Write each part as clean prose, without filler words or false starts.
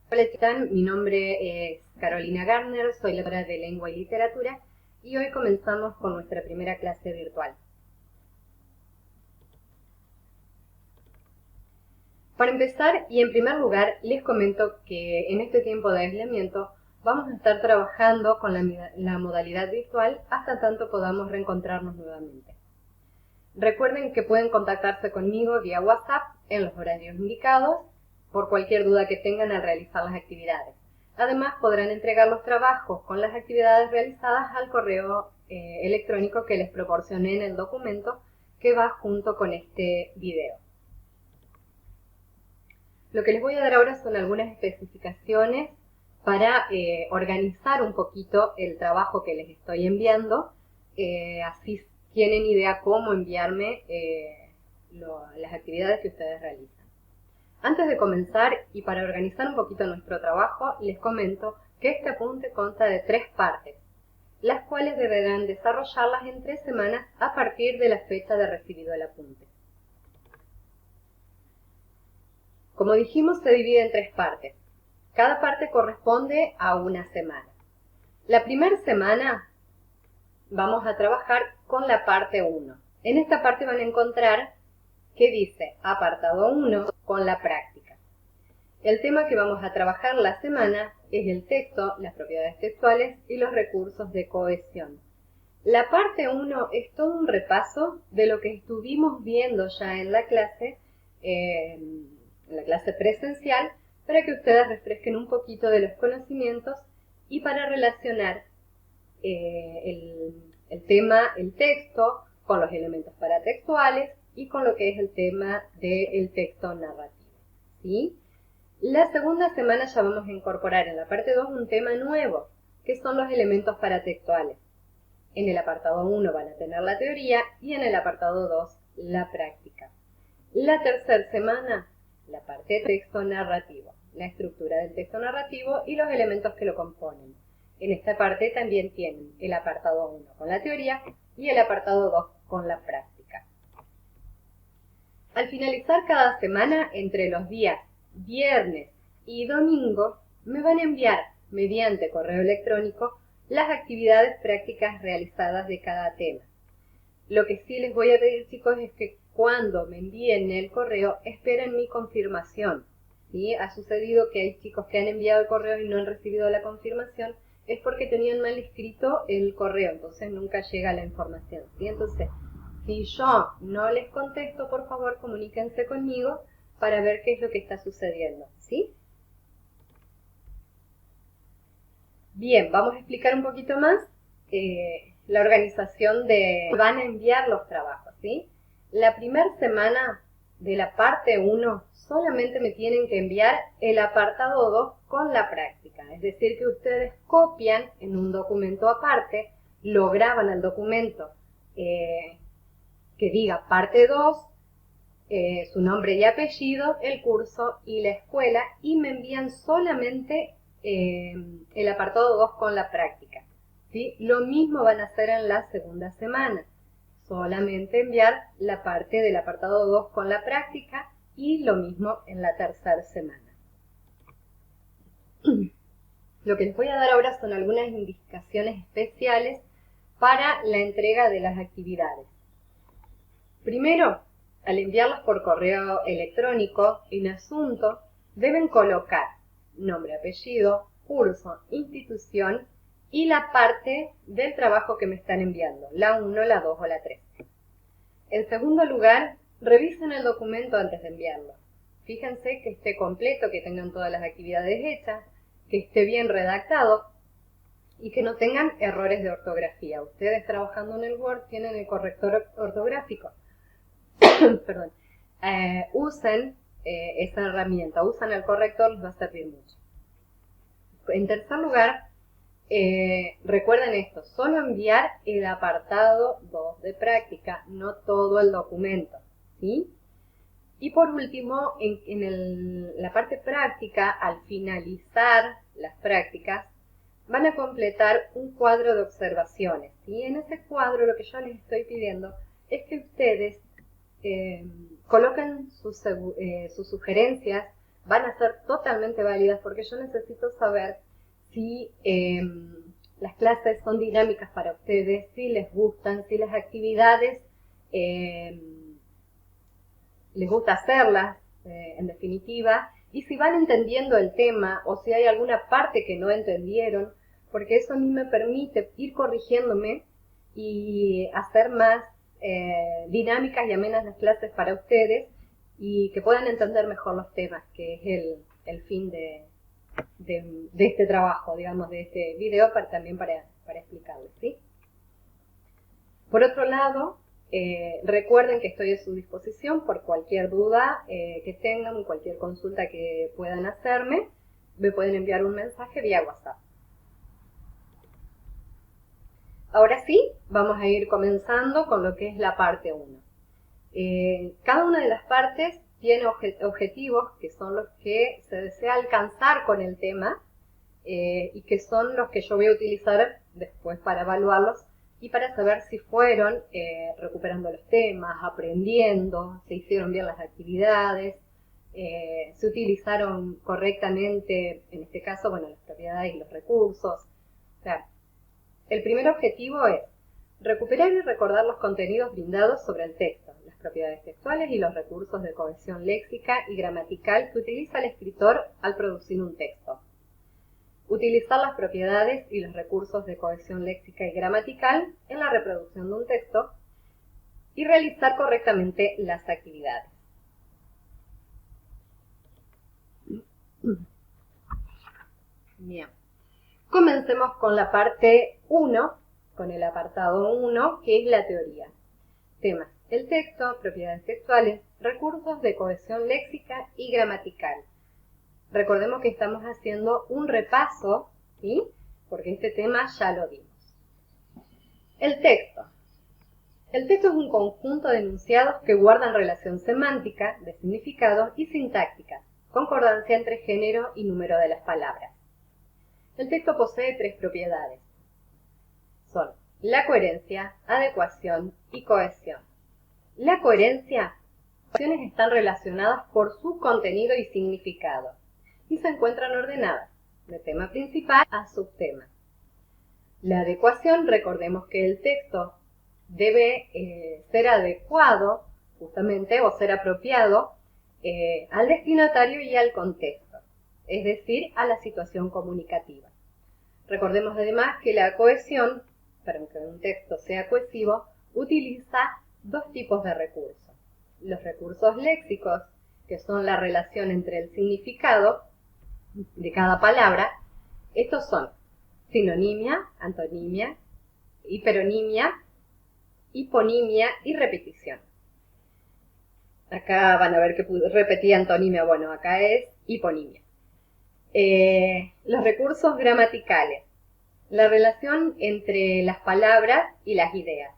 Hola, ¿qué tal? Mi nombre es Carolina Garner, soy lectora de Lengua y Literatura y hoy comenzamos con nuestra primera clase virtual. Para empezar, y en primer lugar, les comento que en este tiempo de aislamiento vamos a estar trabajando con la modalidad virtual hasta tanto podamos reencontrarnos nuevamente. Recuerden que pueden contactarse conmigo vía WhatsApp en los horarios indicados por cualquier duda que tengan al realizar las actividades. Además, podrán entregar los trabajos con las actividades realizadas al correo electrónico que les proporcioné en el documento que va junto con este video. Lo que les voy a dar ahora son algunas especificaciones para organizar un poquito el trabajo que les estoy enviando, así tienen idea cómo enviarme las actividades que ustedes realizan. Antes de comenzar y para organizar un poquito nuestro trabajo, les comento que este apunte consta de 3 partes, las cuales deberán desarrollarlas en 3 semanas a partir de la fecha de recibido el apunte. Como dijimos, se divide en 3 partes. Cada parte corresponde a una semana. La primera semana vamos a trabajar con la parte 1. En esta parte van a encontrar que dice apartado 1 con la práctica. El tema que vamos a trabajar la semana es el texto, las propiedades textuales y los recursos de cohesión. La parte 1 es todo un repaso de lo que estuvimos viendo ya en la clase presencial, para que ustedes refresquen un poquito de los conocimientos y para relacionar el tema, el texto, con los elementos paratextuales y con lo que es el tema del texto narrativo, ¿sí? La segunda semana ya vamos a incorporar en la parte 2 un tema nuevo, que son los elementos paratextuales. En el apartado 1 van a tener la teoría y en el apartado 2 la práctica. La tercera semana, la parte de texto narrativo, la estructura del texto narrativo y los elementos que lo componen. En esta parte también tienen el apartado 1 con la teoría y el apartado 2 con la práctica. Al finalizar cada semana, entre los días viernes y domingo, me van a enviar mediante correo electrónico las actividades prácticas realizadas de cada tema. Lo que sí les voy a pedir, chicos, es que cuando me envíen el correo, esperen mi confirmación, ¿sí? Ha sucedido que hay chicos que han enviado el correo y no han recibido la confirmación, es porque tenían mal escrito el correo, entonces nunca llega la información, ¿sí? Entonces, si yo no les contesto, por favor, comuníquense conmigo para ver qué es lo que está sucediendo, ¿sí? Bien, vamos a explicar un poquito más la organización de... Van a enviar los trabajos, ¿sí? La primera semana de la parte 1 solamente me tienen que enviar el apartado 2 con la práctica. Es decir, que ustedes copian en un documento aparte, lo graban al documento que diga parte 2, su nombre y apellido, el curso y la escuela, y me envían solamente el apartado 2 con la práctica, ¿sí? Lo mismo van a hacer en la segunda semana, solamente enviar la parte del apartado 2 con la práctica y lo mismo en la tercera semana. Lo que les voy a dar ahora son algunas indicaciones especiales para la entrega de las actividades. Primero, al enviarlas por correo electrónico, en asunto deben colocar nombre, apellido, curso, institución y la parte del trabajo que me están enviando, la 1, la 2 o la 3. En segundo lugar, revisen el documento antes de enviarlo. Fíjense que esté completo, que tengan todas las actividades hechas, que esté bien redactado y que no tengan errores de ortografía. Ustedes trabajando en el Word tienen el corrector ortográfico. Perdón. Usen esa herramienta, usan el corrector, les va a servir mucho. En tercer lugar, recuerden esto, solo enviar el apartado 2 de práctica, no todo el documento, ¿sí? Y por último, en la parte práctica, al finalizar las prácticas, van a completar un cuadro de observaciones, ¿sí? En ese cuadro lo que yo les estoy pidiendo es que ustedes coloquen sus sugerencias van a ser totalmente válidas porque yo necesito saber si las clases son dinámicas para ustedes, si les gustan, si las actividades les gusta hacerlas, en definitiva, y si van entendiendo el tema o si hay alguna parte que no entendieron, porque eso a mí me permite ir corrigiéndome y hacer más dinámicas y amenas las clases para ustedes y que puedan entender mejor los temas, que es el fin de este trabajo, digamos, de este video, también para explicarles, ¿sí? Por otro lado, recuerden que estoy a su disposición por cualquier duda que tengan, cualquier consulta que puedan hacerme, me pueden enviar un mensaje vía WhatsApp. Ahora sí, vamos a ir comenzando con lo que es la parte 1. Cada una de las partes tiene objetivos que son los que se desea alcanzar con el tema y que son los que yo voy a utilizar después para evaluarlos y para saber si fueron recuperando los temas, aprendiendo, se hicieron bien las actividades, se utilizaron correctamente, en este caso, bueno, las propiedades y los recursos. O sea, el primer objetivo es recuperar y recordar los contenidos brindados sobre el texto, las propiedades textuales y los recursos de cohesión léxica y gramatical que utiliza el escritor al producir un texto. Utilizar las propiedades y los recursos de cohesión léxica y gramatical en la reproducción de un texto y realizar correctamente las actividades. Bien. Comencemos con la parte 1, con el apartado 1, que es la teoría. Temas: el texto, propiedades textuales, recursos de cohesión léxica y gramatical. Recordemos que estamos haciendo un repaso, ¿sí? Porque este tema ya lo vimos. El texto. El texto es un conjunto de enunciados que guardan relación semántica, de significado y sintáctica, concordancia entre género y número de las palabras. El texto posee 3 propiedades. Son la coherencia, adecuación y cohesión. La coherencia, las acciones están relacionadas por su contenido y significado y se encuentran ordenadas de tema principal a subtema. La adecuación, recordemos que el texto debe ser adecuado, justamente, o ser apropiado al destinatario y al contexto, es decir, a la situación comunicativa. Recordemos además que la cohesión, para que un texto sea cohesivo, utiliza 2 tipos de recursos. Los recursos léxicos, que son la relación entre el significado de cada palabra. Estos son sinonimia, antonimia, hiperonimia, hiponimia y repetición. Acá van a ver que repetí antonimia, bueno, acá es hiponimia. Los recursos gramaticales, la relación entre las palabras y las ideas.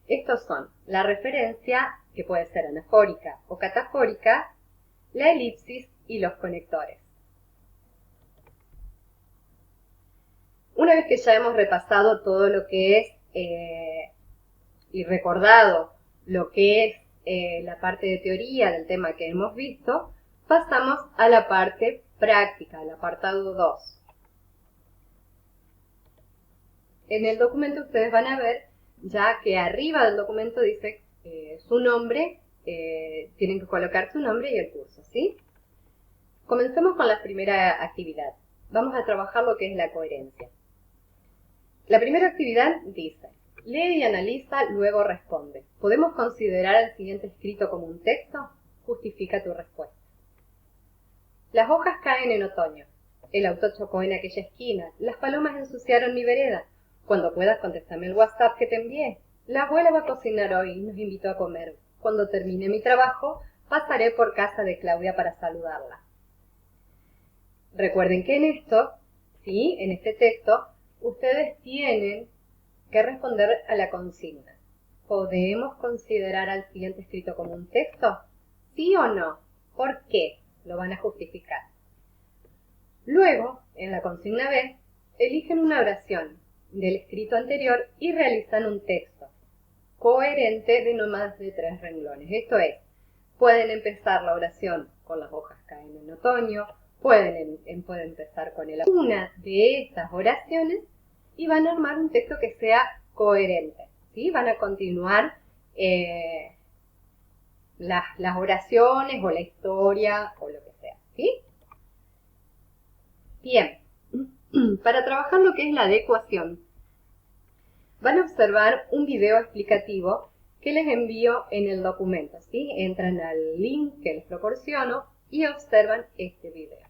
Estos son la referencia, que puede ser anafórica o catafórica, la elipsis y los conectores. Una vez que ya hemos repasado todo lo que es y recordado lo que es la parte de teoría del tema que hemos visto, pasamos a la parte práctica, al apartado 2. En el documento ustedes van a ver ya que arriba del documento dice su nombre, tienen que colocar su nombre y el curso, ¿sí? Comencemos con la primera actividad. Vamos a trabajar lo que es la coherencia. La primera actividad dice: lee y analiza, luego responde. ¿Podemos considerar el siguiente escrito como un texto? Justifica tu respuesta. Las hojas caen en otoño. El auto chocó en aquella esquina. Las palomas ensuciaron mi vereda. Cuando puedas, contéstame el WhatsApp que te envié. La abuela va a cocinar hoy y nos invitó a comer. Cuando termine mi trabajo, pasaré por casa de Claudia para saludarla. Recuerden que en esto, sí, en este texto, ustedes tienen que responder a la consigna. ¿Podemos considerar al siguiente escrito como un texto? ¿Sí o no? ¿Por qué? Lo van a justificar. Luego, en la consigna B, eligen una oración del escrito anterior y realizan un texto coherente de no más de 3 renglones. Esto es, Pueden empezar la oración con las hojas caen en otoño, pueden empezar con una de estas oraciones y van a armar un texto que sea coherente, ¿sí? Van a continuar las oraciones o la historia o lo que sea, ¿sí? Bien, para trabajar lo que es la adecuación, van a observar un video explicativo que les envío en el documento, ¿sí? Entran al link que les proporciono y observan este video.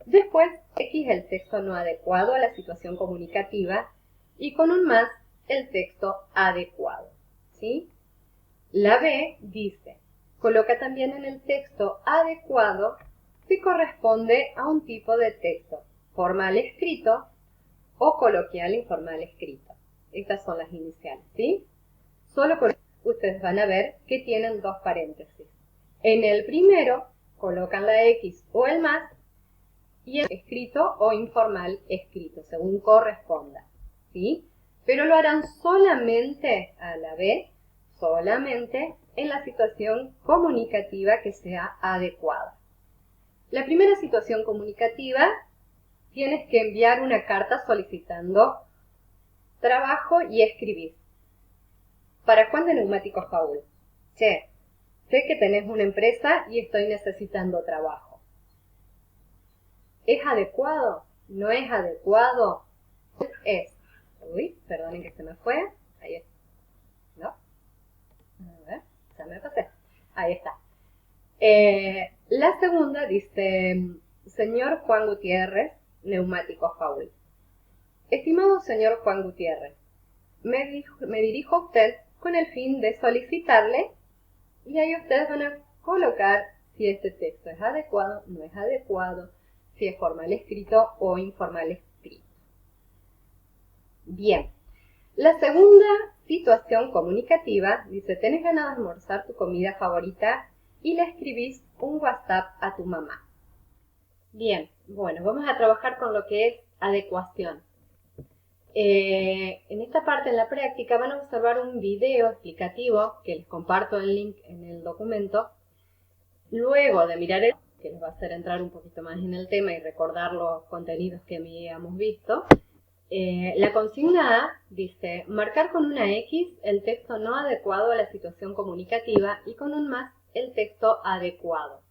Después, X el texto no adecuado a la situación comunicativa y con un más el texto adecuado, ¿sí? La B dice, coloca también en el texto adecuado si corresponde a un tipo de texto formal escrito o coloquial informal escrito. Estas son las iniciales, ¿sí? Solo por ustedes van a ver que tienen dos paréntesis. En el primero colocan la X o el más y el escrito o informal escrito, según corresponda, ¿sí? Pero lo harán solamente a la B, solamente en la situación comunicativa que sea adecuada. La primera situación comunicativa, tienes que enviar una carta solicitando trabajo y escribir. ¿Para Juan de Neumáticos Paul? Che, sé que tenés una empresa y estoy necesitando trabajo. ¿Es adecuado? ¿No es adecuado? Es. Uy, perdonen que se me fue. Ahí está. ¿No? A ver, ya me pasé. Ahí está. La segunda dice, señor Juan Gutiérrez, Neumáticos Paul. Estimado señor Juan Gutiérrez, me dirijo a usted con el fin de solicitarle y ahí ustedes van a colocar si este texto es adecuado, no es adecuado, si es formal escrito o informal escrito. Bien, la segunda situación comunicativa dice, tenés ganas de almorzar tu comida favorita y le escribís un WhatsApp a tu mamá. Bien, bueno, vamos a trabajar con lo que es adecuación. En esta parte, en la práctica, van a observar un video explicativo que les comparto el link en el documento. Luego de mirar el que les va a hacer entrar un poquito más en el tema y recordar los contenidos que habíamos visto, la consigna A dice, marcar con una X el texto no adecuado a la situación comunicativa y con un más el texto adecuado.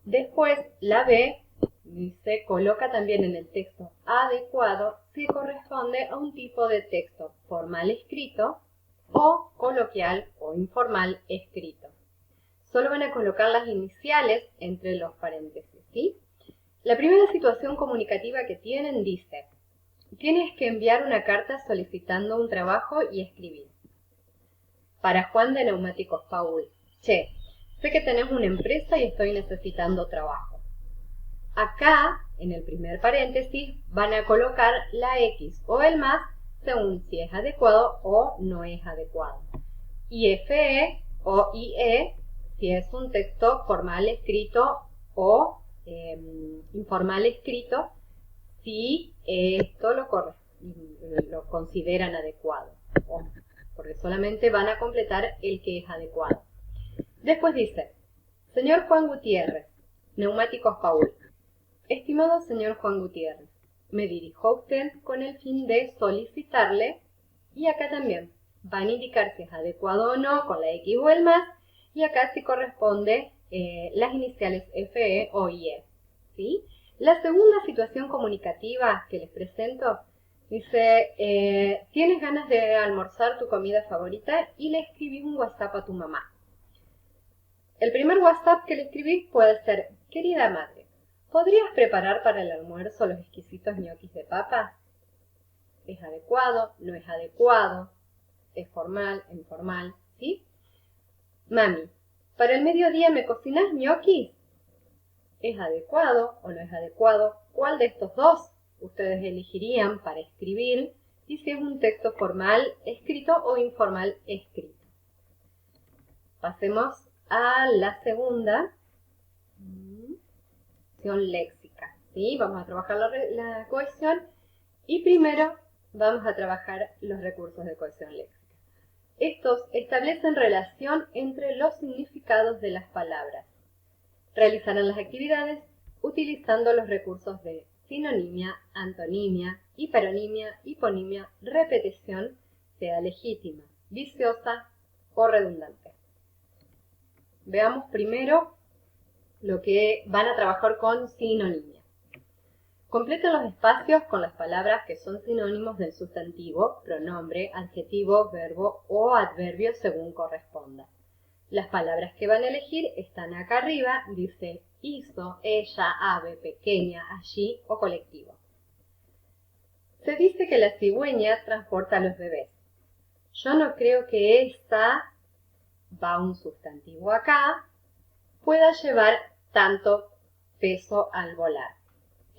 Después, la B dice, coloca también en el texto adecuado si corresponde a un tipo de texto formal escrito o coloquial o informal escrito. Solo van a colocar las iniciales entre los paréntesis, ¿sí? La primera situación comunicativa que tienen dice, tienes que enviar una carta solicitando un trabajo y escribir. Para Juan de Neumáticos Paul. Che, sé que tenés una empresa y estoy necesitando trabajo. Acá, en el primer paréntesis, van a colocar la X o el más según si es adecuado o no es adecuado. IFE o IE si es un texto formal escrito o informal escrito, si esto lo consideran adecuado, porque solamente van a completar el que es adecuado. Después dice, señor Juan Gutiérrez, Neumáticos Paul. Estimado señor Juan Gutiérrez, me dirijo a usted con el fin de solicitarle, y acá también van a indicar si es adecuado o no con la X o el más, y acá si corresponde las iniciales FE o IE, ¿sí? La segunda situación comunicativa que les presento dice, tienes ganas de almorzar tu comida favorita y le escribís un WhatsApp a tu mamá. El primer WhatsApp que le escribís puede ser, querida madre, ¿podrías preparar para el almuerzo los exquisitos ñoquis de papas? ¿Es adecuado? ¿No es adecuado? ¿Es formal? ¿Informal? ¿Sí? Mami, ¿para el mediodía me cocinas ñoquis? ¿Es adecuado o no es adecuado? ¿Cuál de estos dos ustedes elegirían para escribir? Y si es un texto formal escrito o informal escrito. Pasemos a la segunda cohesión léxica, ¿sí? Vamos a trabajar la cohesión y primero vamos a trabajar los recursos de cohesión léxica. Estos establecen relación entre los significados de las palabras. Realizarán las actividades utilizando los recursos de sinonimia, antonimia, hiperonimia, hiponimia, repetición, sea legítima, viciosa o redundante. Veamos primero lo que van a trabajar con sinonimia. Completen los espacios con las palabras que son sinónimos del sustantivo, pronombre, adjetivo, verbo o adverbio según corresponda. Las palabras que van a elegir están acá arriba, dice hizo, ella, ave, pequeña, allí o colectivo. Se dice que la cigüeña transporta a los bebés. Yo no creo que esta, va un sustantivo acá, pueda llevar tanto peso al volar.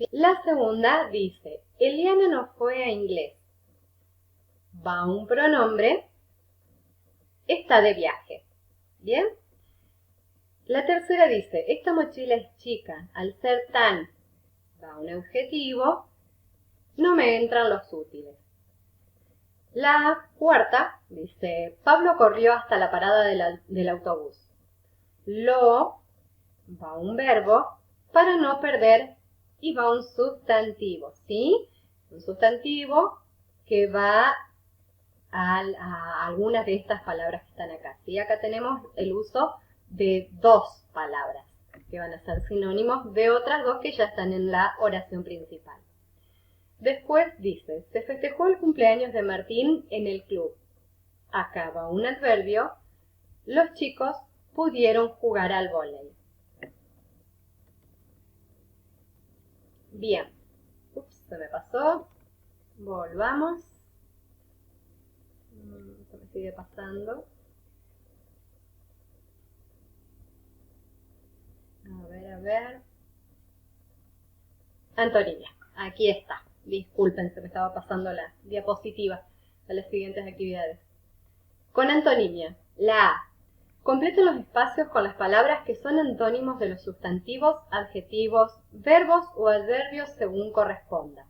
La segunda dice, Eliana no fue a inglés. Va un pronombre, está de viaje. ¿Bien? La tercera dice, esta mochila es chica, al ser tan, va un adjetivo, no me entran los útiles. La cuarta dice, Pablo corrió hasta la parada del autobús. Lo, va un verbo, para no perder, y va un sustantivo, ¿sí? Un sustantivo que va a algunas de estas palabras que están acá, ¿sí? Acá tenemos el uso de dos palabras que van a ser sinónimos de otras dos que ya están en la oración principal. Después dice, se festejó el cumpleaños de Martín en el club. Acá va un adverbio, los chicos pudieron jugar al vóley. Bien, se me pasó, volvamos, se me sigue pasando. A ver. Antonimia, aquí está. Disculpen, se me estaba pasando la diapositiva a las siguientes actividades. Con antonimia, la A. Completen los espacios con las palabras que son antónimos de los sustantivos, adjetivos, verbos o adverbios según corresponda.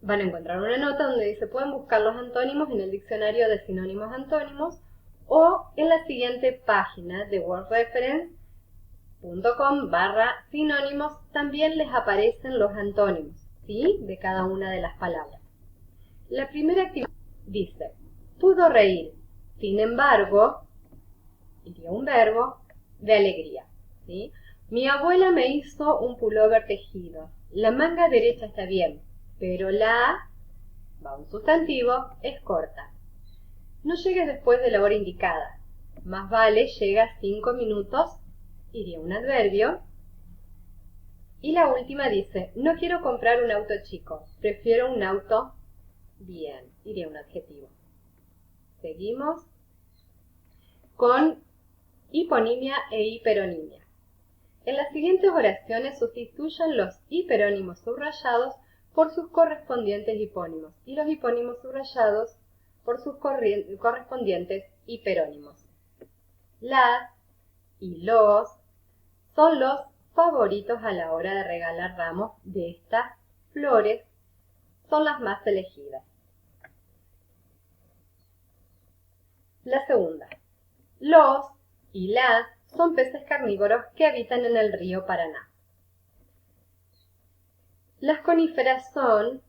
Van a encontrar una nota donde dice pueden buscar los antónimos en el diccionario de sinónimos antónimos o en la siguiente página de wordreference.com/sinónimos también les aparecen los antónimos, ¿sí? De cada una de las palabras. La primera actividad dice, pudo reír, sin embargo, iría un verbo, de alegría, ¿sí? Mi abuela me hizo un pullover tejido. La manga derecha está bien, pero la A, va un sustantivo, es corta. No llegues después de la hora indicada. Más vale llega 5 minutos, iría un adverbio. Y la última dice, no quiero comprar un auto chico, prefiero un auto bien, iría un adjetivo. Seguimos con hiponimia e hiperonimia. En las siguientes oraciones sustituyan los hiperónimos subrayados por sus correspondientes hipónimos y los hipónimos subrayados por sus correspondientes hiperónimos. Las y los son los favoritos a la hora de regalar ramos de estas flores, son las más elegidas. La segunda. Los y las son peces carnívoros que habitan en el río Paraná. Las coníferas son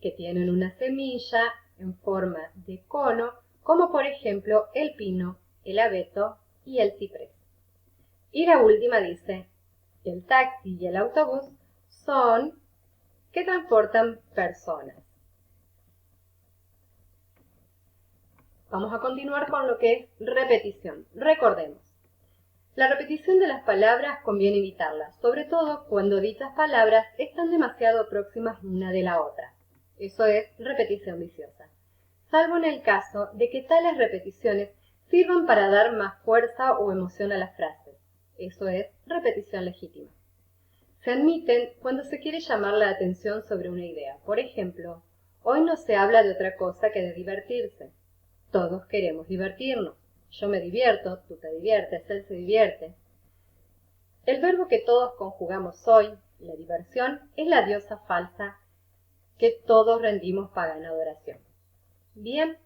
que tienen una semilla en forma de cono, como por ejemplo el pino, el abeto y el ciprés. Y la última dice, el taxi y el autobús son que transportan personas. Vamos a continuar con lo que es repetición. Recordemos, la repetición de las palabras conviene evitarla, sobre todo cuando dichas palabras están demasiado próximas una de la otra. Eso es repetición viciosa. Salvo en el caso de que tales repeticiones sirvan para dar más fuerza o emoción a las frases. Eso es repetición legítima. Se admiten cuando se quiere llamar la atención sobre una idea. Por ejemplo, hoy no se habla de otra cosa que de divertirse. Todos queremos divertirnos. Yo me divierto, tú te diviertes, él se divierte. El verbo que todos conjugamos hoy, la diversión, es la diosa falsa que todos rendimos pagana adoración. Bien,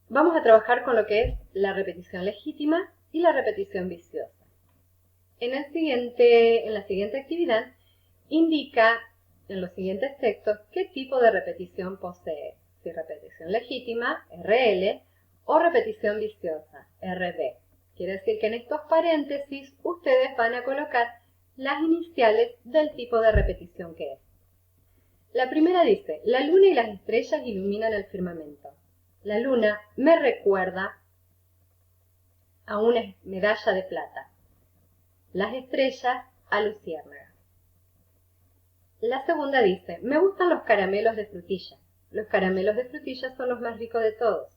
vamos a trabajar con lo que es la repetición legítima y la repetición viciosa. En la siguiente actividad indica en los siguientes textos qué tipo de repetición posee, si repetición legítima, RL, o repetición viciosa, RB. Quiere decir que en estos paréntesis ustedes van a colocar las iniciales del tipo de repetición que es. La primera dice, la luna y las estrellas iluminan el firmamento. La luna me recuerda a una medalla de plata. Las estrellas a luciérnagas. La segunda dice, me gustan los caramelos de frutilla. Los caramelos de frutilla son los más ricos de todos.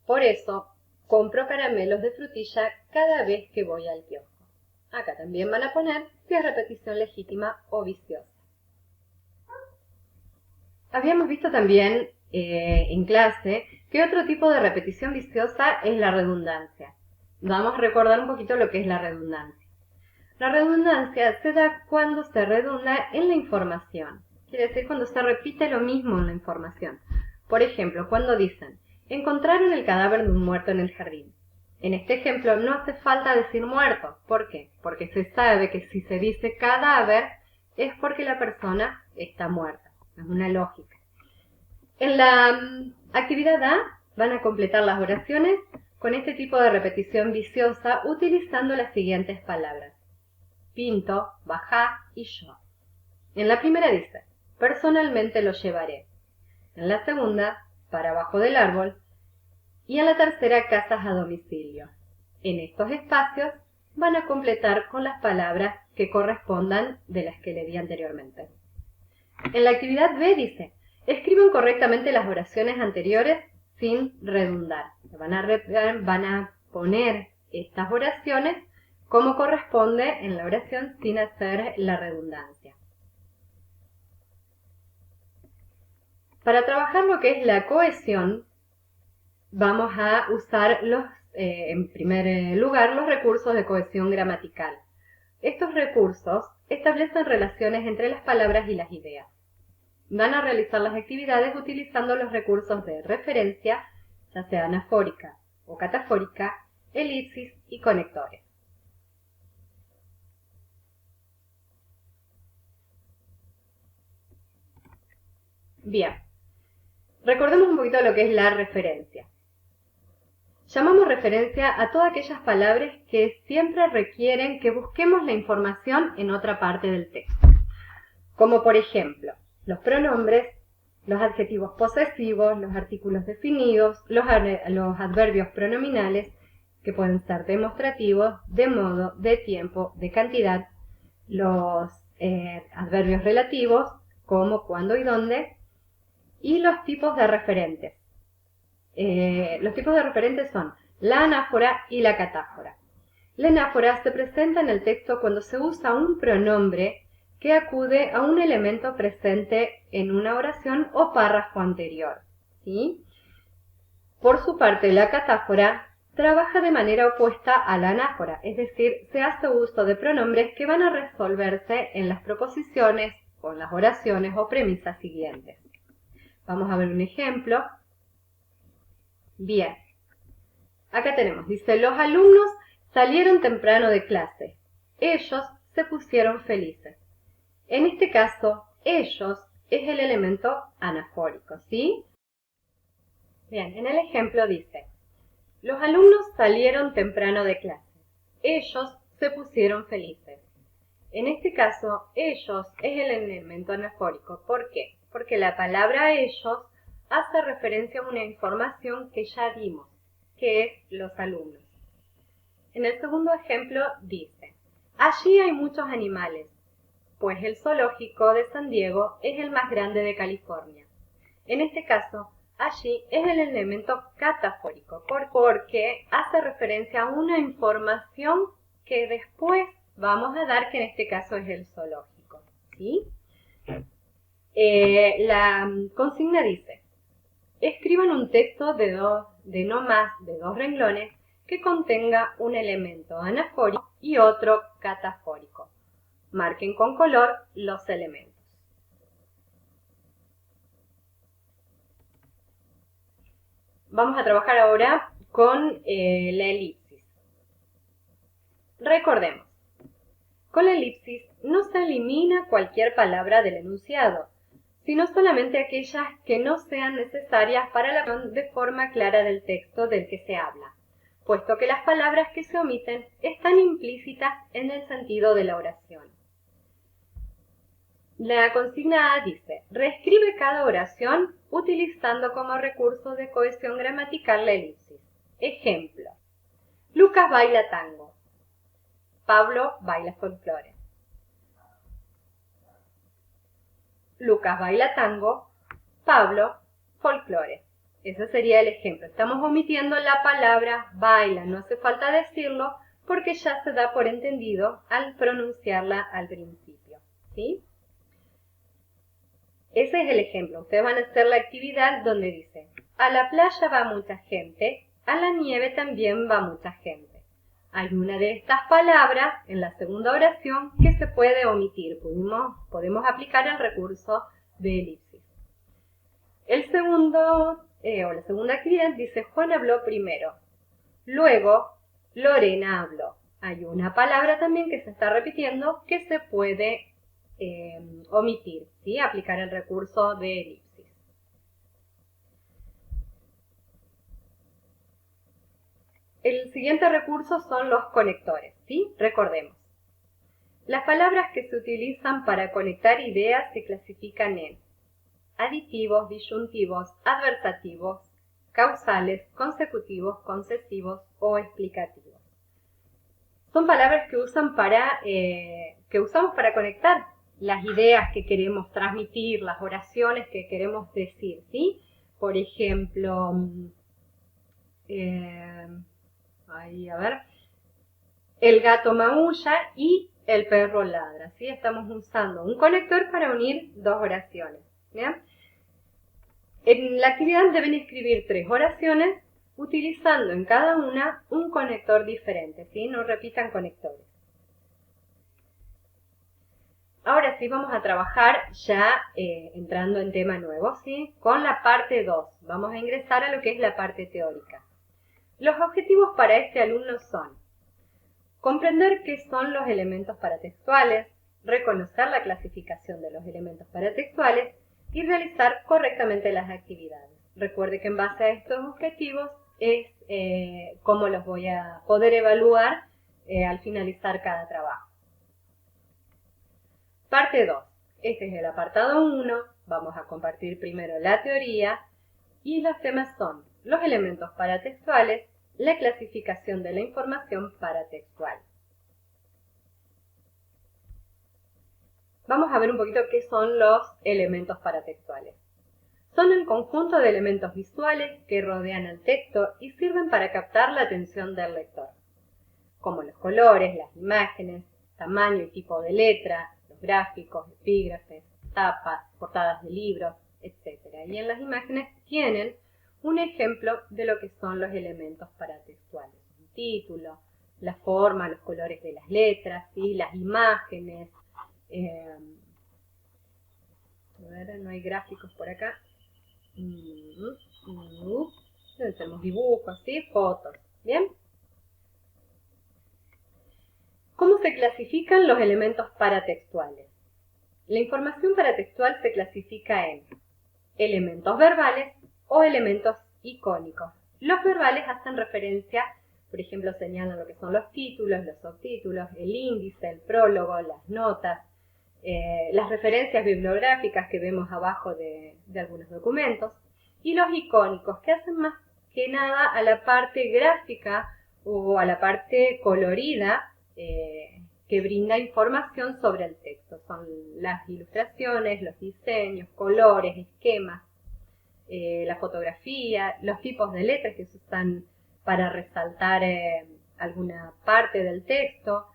Por eso, compro caramelos de frutilla cada vez que voy al kiosco. Acá también van a poner si es repetición legítima o viciosa. Habíamos visto también en clase que otro tipo de repetición viciosa es la redundancia. Vamos a recordar un poquito lo que es la redundancia. La redundancia se da cuando se redunda en la información. Quiere decir cuando se repite lo mismo en la información. Por ejemplo, cuando dicen, encontraron el cadáver de un muerto en el jardín. En este ejemplo no hace falta decir muerto. ¿Por qué? Porque se sabe que si se dice cadáver es porque la persona está muerta. Es una lógica. En la actividad A van a completar las oraciones con este tipo de repetición viciosa utilizando las siguientes palabras. Pinto, bajá y yo. En la primera dice, personalmente lo llevaré. En la segunda, para abajo del árbol. Y en la tercera, casas a domicilio. En estos espacios van a completar con las palabras que correspondan de las que le di anteriormente. En la actividad B dice, escriban correctamente las oraciones anteriores sin redundar. Van a poner estas oraciones como corresponde en la oración sin hacer la redundancia. Para trabajar lo que es la cohesión, vamos a usar en primer lugar los recursos de cohesión gramatical. Estos recursos establecen relaciones entre las palabras y las ideas. Van a realizar las actividades utilizando los recursos de referencia, ya sea anafórica o catafórica, elipsis y conectores. Bien, recordemos un poquito lo que es la referencia. Llamamos referencia a todas aquellas palabras que siempre requieren que busquemos la información en otra parte del texto. Como por ejemplo, los pronombres, los adjetivos posesivos, los artículos definidos, los adverbios pronominales, que pueden ser demostrativos, de modo, de tiempo, de cantidad, los adverbios relativos, como, cuándo y dónde, y los tipos de referentes. Los tipos de referentes son la anáfora y la catáfora. La anáfora se presenta en el texto cuando se usa un pronombre que acude a un elemento presente en una oración o párrafo anterior, ¿sí? Por su parte, la catáfora trabaja de manera opuesta a la anáfora, es decir, se hace uso de pronombres que van a resolverse en las proposiciones o en las oraciones o premisas siguientes. Vamos a ver un ejemplo. Bien, acá tenemos, dice, los alumnos salieron temprano de clase. Ellos se pusieron felices. En este caso, ellos es el elemento anafórico, ¿sí? Bien, en el ejemplo dice, los alumnos salieron temprano de clase. Ellos se pusieron felices. En este caso, ellos es el elemento anafórico. ¿Por qué? Porque la palabra ellos hace referencia a una información que ya dimos, que es los alumnos. En el segundo ejemplo dice, allí hay muchos animales, pues el zoológico de San Diego es el más grande de California. En este caso, allí es el elemento catafórico, porque hace referencia a una información que después vamos a dar, que en este caso es el zoológico, ¿sí? La consigna dice, escriban un texto de no más de 2 renglones que contenga un elemento anafórico y otro catafórico. Marquen con color los elementos. Vamos a trabajar ahora con la elipsis. Recordemos, con la elipsis no se elimina cualquier palabra del enunciado, sino solamente aquellas que no sean necesarias para la expresión de forma clara del texto del que se habla, puesto que las palabras que se omiten están implícitas en el sentido de la oración. La consigna A dice, reescribe cada oración utilizando como recurso de cohesión gramatical la elipsis. Ejemplo, Lucas baila tango, Pablo baila folclore. Lucas baila tango, Pablo folclore. Ese sería el ejemplo. Estamos omitiendo la palabra baila, no hace falta decirlo porque ya se da por entendido al pronunciarla al principio, ¿sí? Ese es el ejemplo. Ustedes van a hacer la actividad donde dice, a la playa va mucha gente, a la nieve también va mucha gente. Hay una de estas palabras en la segunda oración que se puede omitir. Podemos aplicar el recurso de elipsis. El segundo, la segunda actividad dice, Juan habló primero. Luego, Lorena habló. Hay una palabra también que se está repitiendo que se puede omitir, ¿sí? Aplicar el recurso de elipsis. El siguiente recurso son los conectores, ¿sí? Recordemos. Las palabras que se utilizan para conectar ideas se clasifican en aditivos, disyuntivos, adversativos, causales, consecutivos, concesivos o explicativos. Son palabras que usamos para conectar las ideas que queremos transmitir, las oraciones que queremos decir, ¿sí? Por ejemplo, el gato maulla y el perro ladra, ¿sí? Estamos usando un conector para unir dos oraciones, ¿bien? En la actividad deben escribir 3 oraciones utilizando en cada una un conector diferente, ¿sí? No repitan conectores. Ahora sí vamos a trabajar ya entrando en tema nuevo, ¿sí? Con la parte 2. Vamos a ingresar a lo que es la parte teórica. Los objetivos para este alumno son comprender qué son los elementos paratextuales, reconocer la clasificación de los elementos paratextuales y realizar correctamente las actividades. Recuerde que en base a estos objetivos es cómo los voy a poder evaluar al finalizar cada trabajo. Parte 2. Este es el apartado 1. Vamos a compartir primero la teoría y los temas son los elementos paratextuales, la clasificación de la información paratextual. Vamos a ver un poquito qué son los elementos paratextuales. Son el conjunto de elementos visuales que rodean al texto y sirven para captar la atención del lector, como los colores, las imágenes, tamaño y tipo de letra, los gráficos, epígrafes, tapas, portadas de libros, etc. Y en las imágenes tienen un ejemplo de lo que son los elementos paratextuales. Un título, la forma, los colores de las letras, ¿sí? Las imágenes. No hay gráficos por acá. Tenemos dibujos, ¿sí? Fotos. ¿Bien? ¿Cómo se clasifican los elementos paratextuales? La información paratextual se clasifica en elementos verbales o elementos icónicos. Los verbales hacen referencia, por ejemplo, señalan lo que son los títulos, los subtítulos, el índice, el prólogo, las notas, las referencias bibliográficas que vemos abajo de algunos documentos, y los icónicos, que hacen más que nada a la parte gráfica o a la parte colorida que brinda información sobre el texto. Son las ilustraciones, los diseños, colores, esquemas, la fotografía, los tipos de letras que se usan para resaltar alguna parte del texto,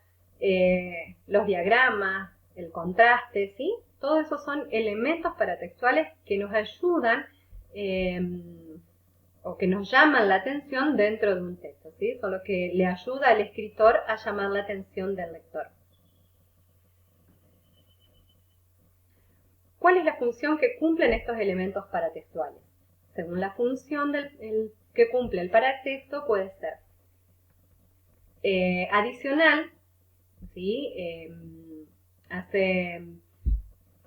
los diagramas, el contraste, ¿sí? Todo eso son elementos paratextuales que nos ayudan o que nos llaman la atención dentro de un texto, ¿sí? Son lo que le ayuda al escritor a llamar la atención del lector. ¿Cuál es la función que cumplen estos elementos paratextuales? Según la función del que cumple el paratexto puede ser adicional, ¿sí? Hace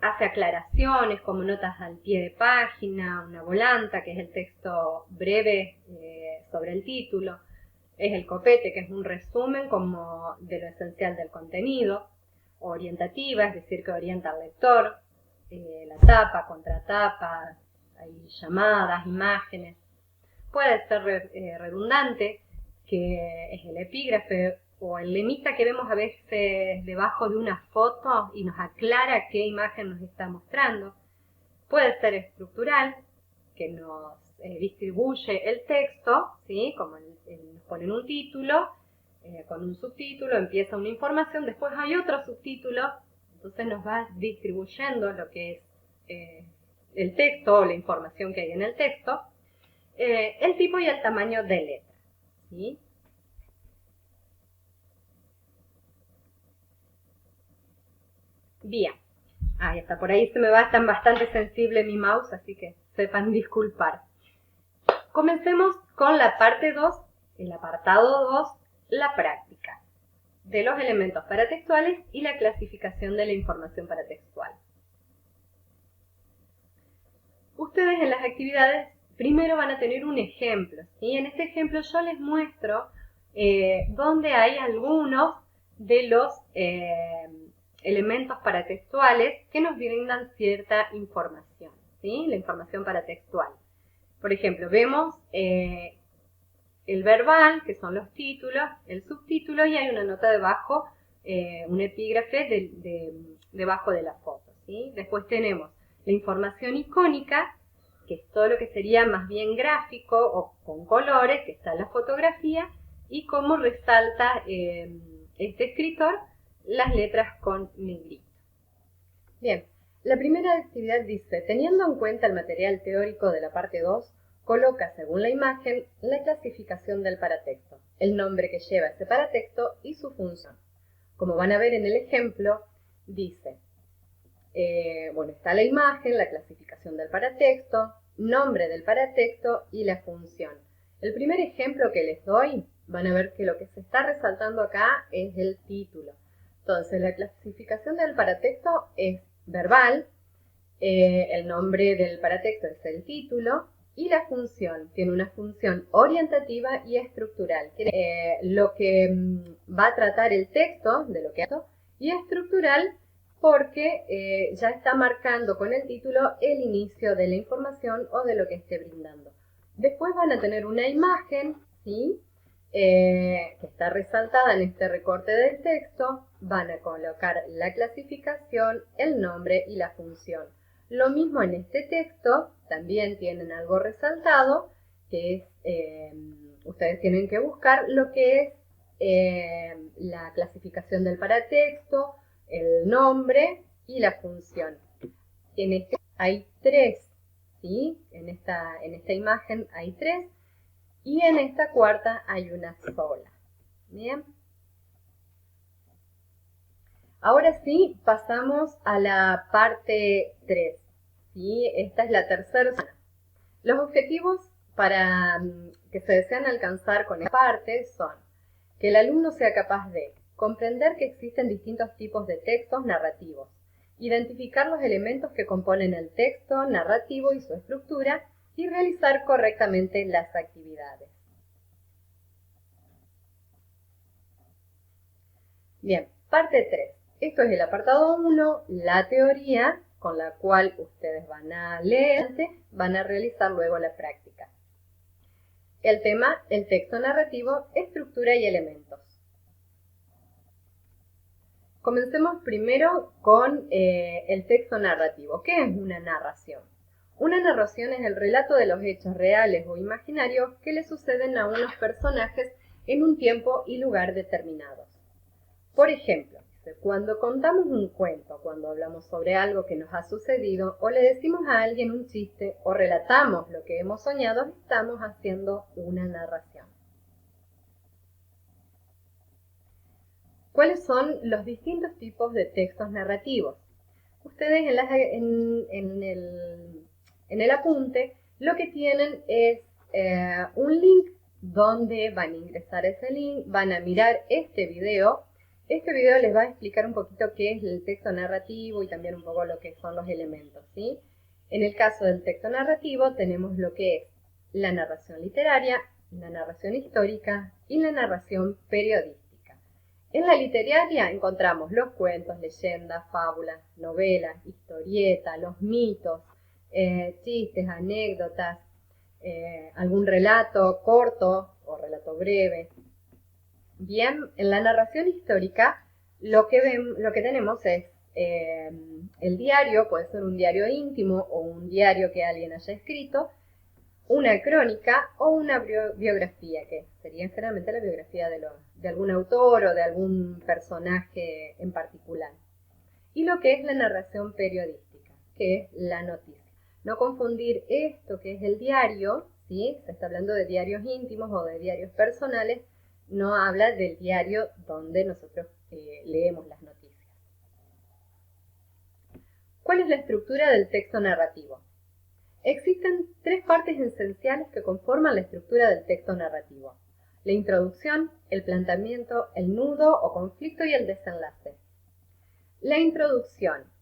aclaraciones como notas al pie de página, una volanta, que es el texto breve sobre el título, es el copete, que es un resumen como de lo esencial del contenido, orientativa, es decir, que orienta al lector, la tapa, contratapa, hay llamadas, imágenes. Puede ser redundante, que es el epígrafe o el lemita que vemos a veces debajo de una foto y nos aclara qué imagen nos está mostrando. Puede ser estructural, que nos distribuye el texto, ¿sí? Como nos ponen un título, con un subtítulo, empieza una información, después hay otro subtítulo, entonces nos va distribuyendo lo que es el texto o la información que hay en el texto, el tipo y el tamaño de letra, ¿sí? Bien, ahí está, por ahí se me va, está bastante sensible mi mouse, así que sepan disculpar. Comencemos con la parte 2, el apartado 2, la práctica de los elementos paratextuales y la clasificación de la información paratextual. Ustedes en las actividades primero van a tener un ejemplo, ¿sí? En este ejemplo yo les muestro dónde hay algunos de los elementos paratextuales que nos brindan cierta información, ¿sí? La información paratextual. Por ejemplo, vemos el verbal, que son los títulos, el subtítulo, y hay una nota debajo, un epígrafe debajo de la foto, ¿sí? Después tenemos la información icónica, que es todo lo que sería más bien gráfico o con colores, que está en la fotografía, y cómo resalta este escritor las letras con negrito. Bien, la primera actividad dice, teniendo en cuenta el material teórico de la parte 2, coloca según la imagen la clasificación del paratexto, el nombre que lleva ese paratexto y su función. Como van a ver en el ejemplo, dice, bueno, está la imagen, la clasificación del paratexto, nombre del paratexto y la función. El primer ejemplo que les doy, van a ver que lo que se está resaltando acá es el título. Entonces, la clasificación del paratexto es verbal, el nombre del paratexto es el título, y la función tiene una función orientativa y estructural. Lo que va a tratar el texto, de lo que hace, y estructural porque ya está marcando con el título el inicio de la información o de lo que esté brindando. Después van a tener una imagen, ¿sí? Que está resaltada en este recorte del texto. Van a colocar la clasificación, el nombre y la función. Lo mismo en este texto, también tienen algo resaltado, que es, ustedes tienen que buscar lo que es la clasificación del paratexto, el nombre y la función. En este hay 3, ¿sí? En esta imagen hay 3 y en esta cuarta hay una sola. Bien. Ahora sí, pasamos a la parte 3. ¿Sí? Esta es la tercera semana. Los objetivos para que se desean alcanzar con esta parte son que el alumno sea capaz de comprender que existen distintos tipos de textos narrativos, identificar los elementos que componen el texto narrativo y su estructura y realizar correctamente las actividades. Bien, parte 3. Esto es el apartado 1, la teoría, con la cual ustedes van a leer, van a realizar luego la práctica. El tema, el texto narrativo, estructura y elementos. Comencemos primero con el texto narrativo. ¿Qué es una narración? Una narración es el relato de los hechos reales o imaginarios que le suceden a unos personajes en un tiempo y lugar determinados. Por ejemplo, cuando contamos un cuento, cuando hablamos sobre algo que nos ha sucedido, o le decimos a alguien un chiste, o relatamos lo que hemos soñado, estamos haciendo una narración. ¿Cuáles son los distintos tipos de textos narrativos? Ustedes en el apunte lo que tienen es un link donde van a ingresar ese link, van a mirar este video. Este video les va a explicar un poquito qué es el texto narrativo y también un poco lo que son los elementos, ¿sí? En el caso del texto narrativo tenemos lo que es la narración literaria, la narración histórica y la narración periodística. En la literaria encontramos los cuentos, leyendas, fábulas, novelas, historietas, los mitos, chistes, anécdotas, algún relato corto o relato breve. Bien, en la narración histórica lo que tenemos es el diario, puede ser un diario íntimo o un diario que alguien haya escrito, una crónica o una biografía, que sería generalmente la biografía de algún autor o de algún personaje en particular. Y lo que es la narración periodística, que es la noticia. No confundir esto que es el diario, ¿sí? Se está hablando de diarios íntimos o de diarios personales, no habla del diario donde nosotros leemos las noticias. ¿Cuál es la estructura del texto narrativo? Existen tres partes esenciales que conforman la estructura del texto narrativo: la introducción, el planteamiento, el nudo o conflicto y el desenlace. La introducción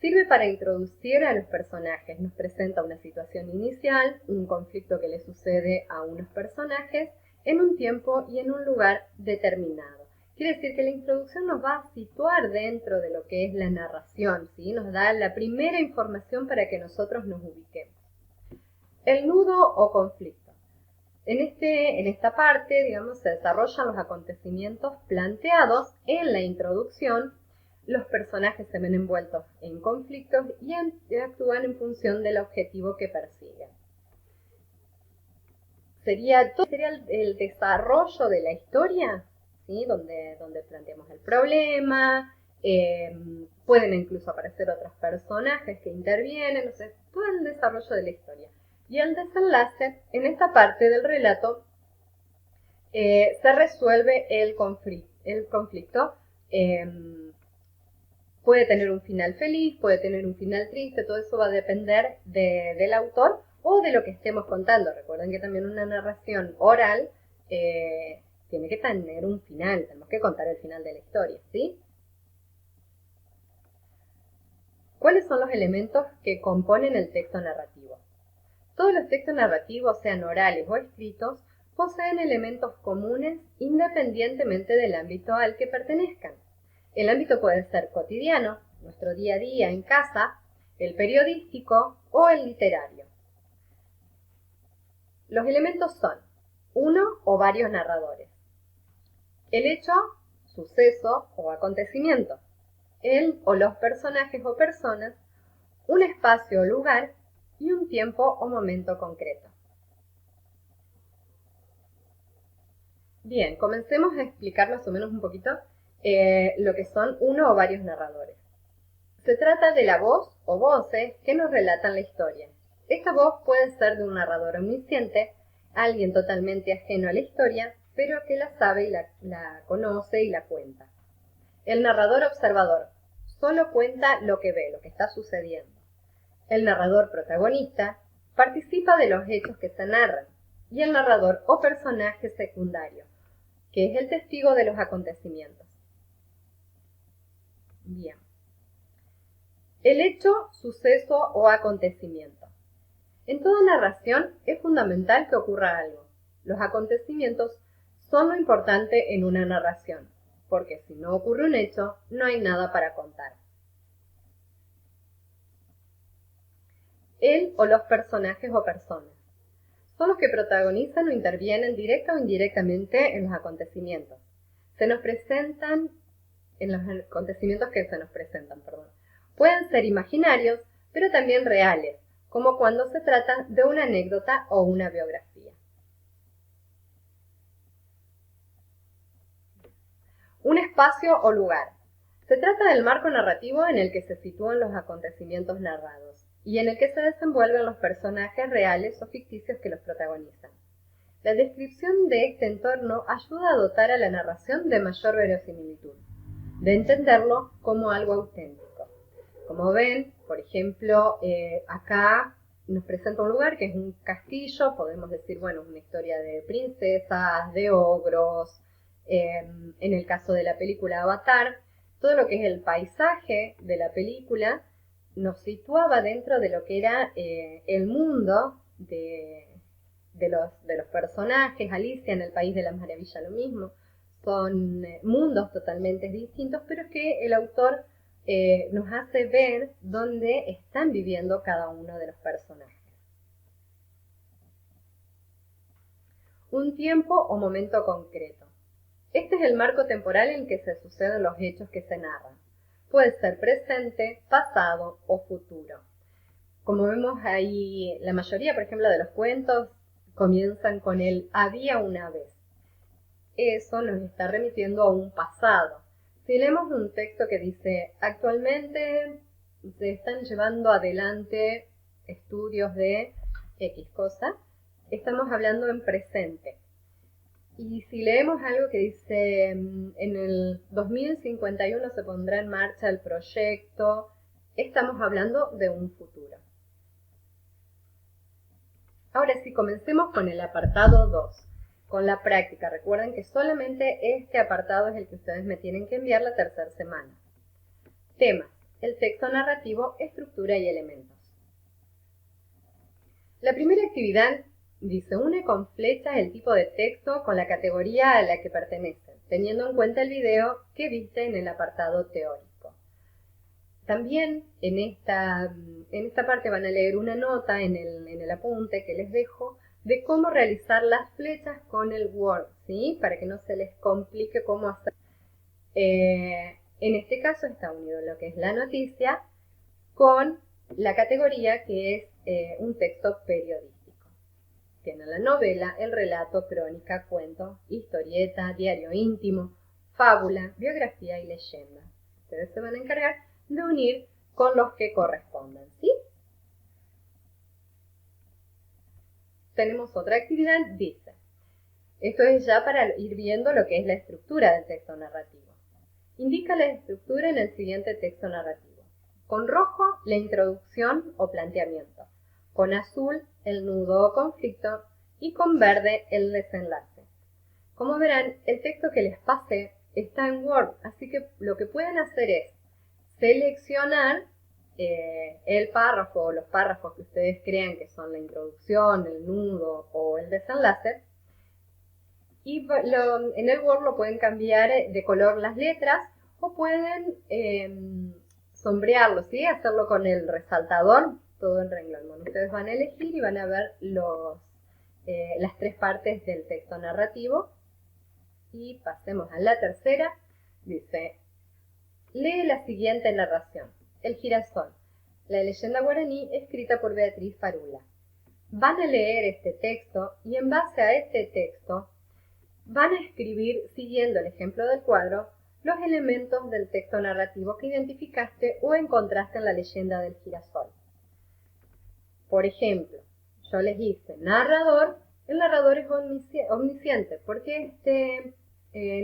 sirve para introducir a los personajes, nos presenta una situación inicial, un conflicto que le sucede a unos personajes en un tiempo y en un lugar determinado. Quiere decir que la introducción nos va a situar dentro de lo que es la narración, ¿sí? Nos da la primera información para que nosotros nos ubiquemos. El nudo o conflicto. En esta parte, digamos, se desarrollan los acontecimientos planteados en la introducción. Los personajes se ven envueltos en conflictos y actúan en función del objetivo que persiguen. Sería el desarrollo de la historia, ¿sí? donde planteamos el problema, pueden incluso aparecer otros personajes que intervienen, o sea, todo el desarrollo de la historia. Y el desenlace, en esta parte del relato, se resuelve el conflicto. Puede tener un final feliz, puede tener un final triste, todo eso va a depender del autor o de lo que estemos contando. Recuerden que también una narración oral tiene que tener un final, tenemos que contar el final de la historia, ¿sí? ¿Cuáles son los elementos que componen el texto narrativo? Todos los textos narrativos, sean orales o escritos, poseen elementos comunes independientemente del ámbito al que pertenezcan. El ámbito puede ser cotidiano, nuestro día a día en casa, el periodístico o el literario. Los elementos son uno o varios narradores, el hecho, suceso o acontecimiento, el o los personajes o personas, un espacio o lugar y un tiempo o momento concreto. Bien, comencemos a explicar más o menos un poquito lo que son uno o varios narradores. Se trata de la voz o voces que nos relatan la historia. Esta voz puede ser de un narrador omnisciente, alguien totalmente ajeno a la historia, pero que la sabe y la conoce y la cuenta. El narrador observador solo cuenta lo que ve, lo que está sucediendo. El narrador protagonista participa de los hechos que se narran, y el narrador o personaje secundario, que es el testigo de los acontecimientos. Bien. El hecho, suceso o acontecimiento. En toda narración es fundamental que ocurra algo. Los acontecimientos son lo importante en una narración, porque si no ocurre un hecho, no hay nada para contar. Él o los personajes o personas son los que protagonizan o intervienen directa o indirectamente en los acontecimientos. Pueden ser imaginarios, pero también reales, como cuando se trata de una anécdota o una biografía. Un espacio o lugar. Se trata del marco narrativo en el que se sitúan los acontecimientos narrados y en el que se desenvuelven los personajes reales o ficticios que los protagonizan. La descripción de este entorno ayuda a dotar a la narración de mayor verosimilitud, de entenderlo como algo auténtico. Como ven, por ejemplo, acá nos presenta un lugar que es un castillo, podemos decir, bueno, una historia de princesas, de ogros, en el caso de la película Avatar, todo lo que es el paisaje de la película nos situaba dentro de lo que era el mundo de los personajes. Alicia en el País de las Maravillas lo mismo, son mundos totalmente distintos, pero es que el autor nos hace ver dónde están viviendo cada uno de los personajes. Un tiempo o momento concreto. Este es el marco temporal en que se suceden los hechos que se narran. Puede ser presente, pasado o futuro. Como vemos ahí, la mayoría, por ejemplo, de los cuentos comienzan con el había una vez. Eso nos está remitiendo a un pasado. Si leemos un texto que dice actualmente se están llevando adelante estudios de X cosa, estamos hablando en presente. Y si leemos algo que dice en el 2051 se pondrá en marcha el proyecto, estamos hablando de un futuro. Ahora sí, comencemos con el apartado 2, con la práctica. Recuerden que solamente este apartado es el que ustedes me tienen que enviar la tercera semana. Temas: el texto narrativo, estructura y elementos. La primera actividad dice: une con flechas el tipo de texto con la categoría a la que pertenece, teniendo en cuenta el video que viste en el apartado teórico. También en esta parte van a leer una nota en el apunte que les dejo de cómo realizar las flechas con el Word, ¿sí? Para que no se les complique cómo hacer. En este caso está unido lo que es la noticia con la categoría que es un texto periodístico. Tiene la novela, el relato, crónica, cuento, historieta, diario íntimo, fábula, biografía y leyenda. Ustedes se van a encargar de unir con los que correspondan, ¿sí? Tenemos otra actividad, dice. Esto es ya para ir viendo lo que es la estructura del texto narrativo. Indica la estructura en el siguiente texto narrativo. Con rojo, la introducción o planteamiento. Con azul, el nudo o conflicto. Y con verde, el desenlace. Como verán, el texto que les pasé está en Word, así que lo que pueden hacer es seleccionar el párrafo o los párrafos que ustedes crean que son la introducción, el nudo o el desenlace, y en el Word lo pueden cambiar de color las letras o pueden sombrearlo, ¿sí? Hacerlo con el resaltador, todo en renglón. Bueno, ustedes van a elegir y van a ver las tres partes del texto narrativo. Y pasemos a la tercera. Dice: lee la siguiente narración. El girasol, la leyenda guaraní escrita por Beatriz Parula. Van a leer este texto y en base a este texto van a escribir, siguiendo el ejemplo del cuadro, los elementos del texto narrativo que identificaste o encontraste en la leyenda del girasol. Por ejemplo, yo les hice narrador. El narrador es omnisciente porque este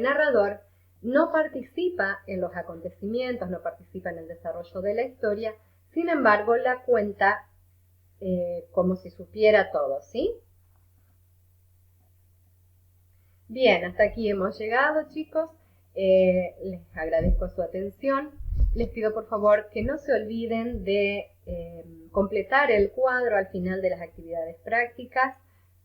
narrador no participa en los acontecimientos, no participa en el desarrollo de la historia, sin embargo la cuenta como si supiera todo, ¿sí? Bien, hasta aquí hemos llegado, chicos. Les agradezco su atención. Les pido por favor que no se olviden de completar el cuadro al final de las actividades prácticas.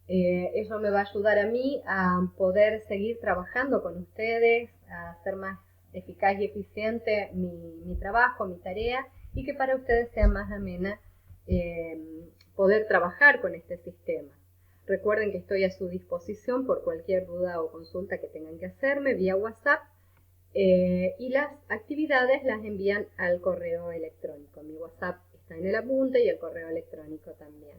Eso me va a ayudar a mí a poder seguir trabajando con ustedes, a hacer más eficaz y eficiente mi trabajo, mi tarea, y que para ustedes sea más amena poder trabajar con este sistema. Recuerden que estoy a su disposición por cualquier duda o consulta que tengan que hacerme vía WhatsApp, y las actividades las envían al correo electrónico. Mi WhatsApp está en el apunte y el correo electrónico también.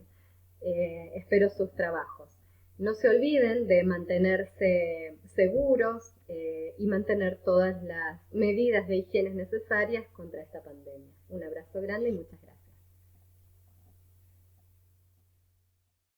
Espero sus trabajos. No se olviden de mantenerse seguros y mantener todas las medidas de higiene necesarias contra esta pandemia. Un abrazo grande y muchas gracias.